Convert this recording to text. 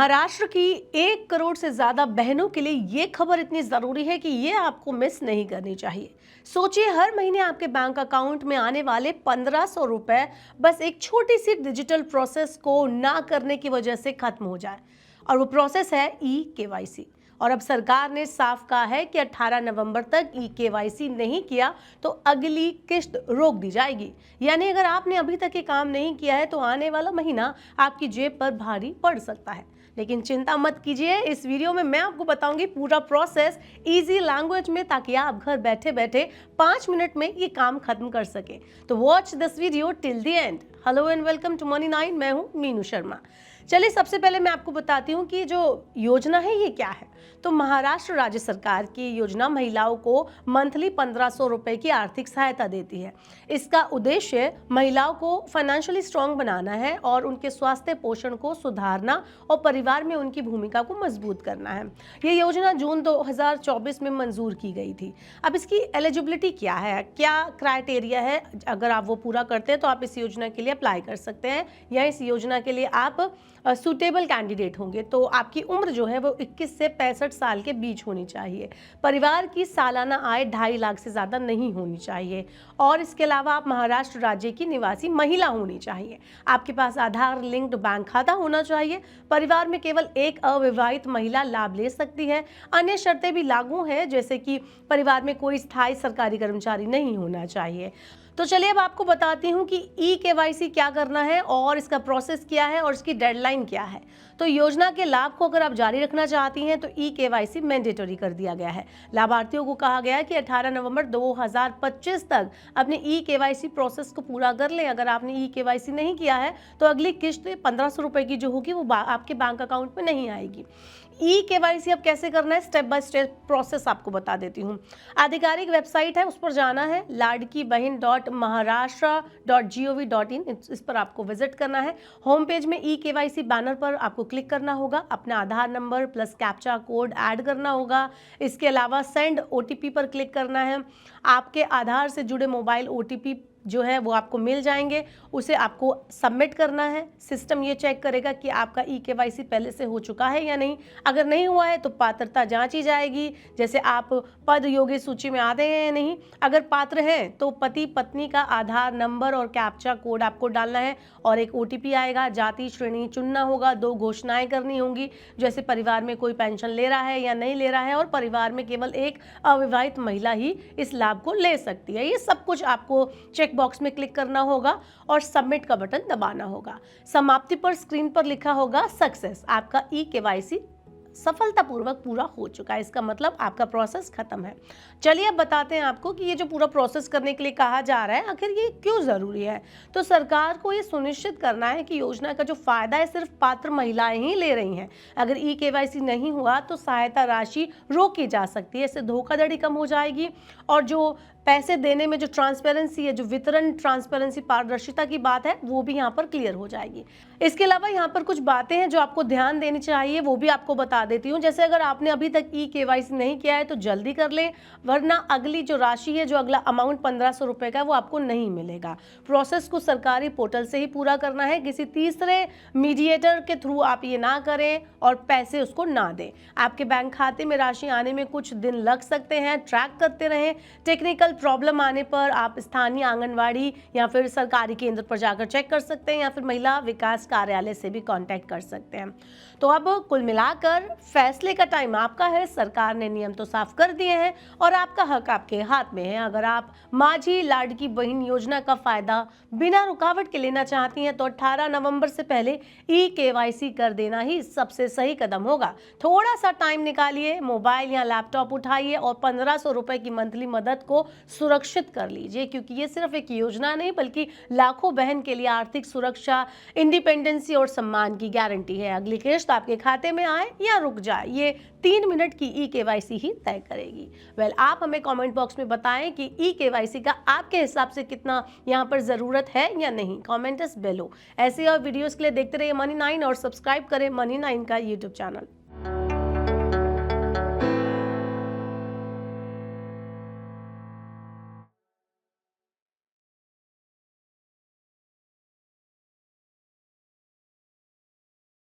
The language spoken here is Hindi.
महाराष्ट्र की 1 करोड़ से ज्यादा बहनों के लिए ये खबर इतनी जरूरी है कि ये आपको मिस नहीं करनी चाहिए। सोचिए, हर महीने आपके बैंक अकाउंट में आने वाले 1500 रुपए बस एक छोटी सी डिजिटल प्रोसेस को ना करने की वजह से खत्म हो जाए। और वो प्रोसेस है ई-केवाईसी। और अब सरकार ने साफ कहा है कि 18 नवंबर तक ई-केवाईसी नहीं किया तो अगली किश्त रोक दी जाएगी। यानी अगर आपने अभी तक ये काम नहीं किया है तो आने वाला महीना आपकी जेब पर भारी पड़ सकता है। लेकिन चिंता मत कीजिए, इस वीडियो में मैं आपको बताऊंगी पूरा प्रोसेस इजी लैंग्वेज में, ताकि आप घर बैठे बैठे 5 मिनट में ये काम खत्म कर सकें। तो watch this video till the end. Hello and welcome to money 9। मैं हूं मीनू शर्मा। चलिए, सबसे पहले मैं आपको बताती हूँ कि जो योजना है ये क्या है। तो महाराष्ट्र राज्य सरकार की योजना महिलाओं को मंथली 1500 रुपए की आर्थिक सहायता देती है। इसका उद्देश्य महिलाओं को फाइनेंशियली स्ट्रांग बनाना है और उनके स्वास्थ्य पोषण को सुधारना और परिवार में उनकी भूमिका को मजबूत करना है। ये योजना जून 2024 में मंजूर की गई थी। अब इसकी एलिजिबिलिटी क्या है, क्या क्राइटेरिया है, अगर आप वो पूरा करते हैं तो आप इस योजना के लिए अप्लाई कर सकते हैं या इस योजना के लिए आप सूटेबल कैंडिडेट होंगे। तो आपकी उम्र जो है वो 21 से 65 साल के बीच होनी चाहिए। परिवार की सालाना आय 2.5 लाख से ज़्यादा नहीं होनी चाहिए और इसके अलावा आप महाराष्ट्र राज्य की निवासी महिला होनी चाहिए। आपके पास आधार लिंक्ड बैंक खाता होना चाहिए। परिवार में केवल एक अविवाहित महिला लाभ ले सकती है। अन्य शर्तें भी लागू हैं, जैसे कि परिवार में कोई स्थायी सरकारी कर्मचारी नहीं होना चाहिए। तो चलिए, अब आपको बताती हूँ कि ई-केवाईसी क्या करना है और इसका प्रोसेस क्या है और इसकी डेडलाइन क्या है। तो योजना के लाभ को अगर आप जारी रखना चाहती हैं तो ई-केवाईसी मैंडेटरी कर दिया गया है। लाभार्थियों को कहा गया है कि 18 नवंबर 2025 तक अपने ई-केवाईसी प्रोसेस को पूरा कर लें। अगर आपने ई-केवाईसी नहीं किया है तो अगली किश्त 1500 रुपए की जो होगी वो आपके बैंक अकाउंट में नहीं आएगी। ई-केवाईसी अब कैसे करना है, स्टेप बाय स्टेप प्रोसेस आपको बता देती हूँ। आधिकारिक वेबसाइट है, उस पर जाना है ladkibhin.maharashtra.gov.in। इस पर आपको विजिट करना है। होम पेज में ई-केवाईसी बैनर पर आपको क्लिक करना होगा। अपना Aadhaar number plus captcha code add करना होगा। इसके अलावा सेंड ओटीपी पर क्लिक करना है। आपके आधार से जुड़े मोबाइल ओटीपी जो है वो आपको मिल जाएंगे, उसे आपको सबमिट करना है। सिस्टम ये चेक करेगा कि आपका ई-केवाईसी पहले से हो चुका है या नहीं। अगर नहीं हुआ है तो पात्रता जांची जाएगी, जैसे आप पद योग्य सूची में आते हैं या नहीं। अगर पात्र हैं तो पति पत्नी का आधार नंबर और कैप्चा कोड आपको डालना है और एक ओटीपी आएगा। जाति श्रेणी चुनना होगा। 2 घोषणाएं करनी होंगी, जैसे परिवार में कोई पेंशन ले रहा है या नहीं ले रहा है और परिवार में केवल एक अविवाहित महिला ही इस लाभ को ले सकती है। ये सब कुछ आपको चेक बॉक्स में क्लिक करना होगा और सबमिट का बटन दबाना होगा। समाप्ति पर स्क्रीन पर लिखा होगा सक्सेस। आपका ई-केवाईसी सफलतापूर्वक पूरा हो चुका है। इसका मतलब आपका प्रोसेस खत्म है। चलिए, अब बताते हैं आपको कि ये जो पूरा प्रोसेस करने के लिए कहा जा रहा है, आखिर ये क्यों जरूरी है। तो सरकार को ये सुनिश्चित करना है कि योजना का जो फायदा है सिर्फ पात्र महिलाएं ही ले रही हैं। अगर ई-केवाईसी नहीं हुआ तो सहायता राशि रोकी जा सकती है। इससे धोखाधड़ी कम हो जाएगी और जो पैसे देने में जो ट्रांसपेरेंसी है, जो वितरण ट्रांसपेरेंसी पारदर्शिता की बात है, वो भी यहाँ पर क्लियर हो जाएगी। इसके अलावा यहाँ पर कुछ बातें हैं जो आपको ध्यान देनी चाहिए, वो भी आपको बता देती हूँ। जैसे अगर आपने अभी तक ई-केवाईसी नहीं किया है तो जल्दी कर लें, वरना अगली जो राशि है, जो अगला अमाउंट 1500 रुपए का, वो आपको नहीं मिलेगा। प्रोसेस को सरकारी पोर्टल से ही पूरा करना है। किसी तीसरे मीडिएटर के थ्रू आप ये ना करें और पैसे उसको ना दें। आपके बैंक खाते में राशि आने में कुछ दिन लग सकते हैं, ट्रैक करते रहें। टेक्निकल प्रॉब्लम आने पर आप स्थानीय आंगनवाड़ी या फिर सरकारी केंद्र पर जाकर चेक कर सकते हैं या फिर महिला विकास कार्यालय से भी कांटेक्ट कर सकते हैं। तो अब कुल मिलाकर फैसले का टाइम आपका है। सरकार ने नियम तो साफ कर दिए हैं और आपका हक आपके हाथ में है। अगर आप माझी लाडकी बहन योजना का फायदा बिना रुकावट के लेना चाहती हैं तो 18 नवंबर से पहले ई-केवाईसी कर देना ही सबसे सही कदम होगा। थोड़ा सा टाइम निकालिए, मोबाइल या लैपटॉप उठाइए और 1500 रुपए की मंथली मदद को सुरक्षित कर लीजिए, क्योंकि ये सिर्फ एक योजना नहीं बल्कि लाखों बहन के लिए आर्थिक सुरक्षा, इंडिपेंडेंसी और सम्मान की गारंटी है। अगली किश्त आपके खाते में आए या रुक जाए, ये 3 मिनट की ई-केवाईसी ही तय करेगी। आप हमें कमेंट बॉक्स में बताएं कि ई-केवाईसी का आपके हिसाब से कितना यहाँ पर जरूरत है या नहीं। कमेंट इस बिलो। ऐसे और वीडियोस के लिए देखते रहिए मनी 9 और सब्सक्राइब करें मनी 9 का यूट्यूब चैनल।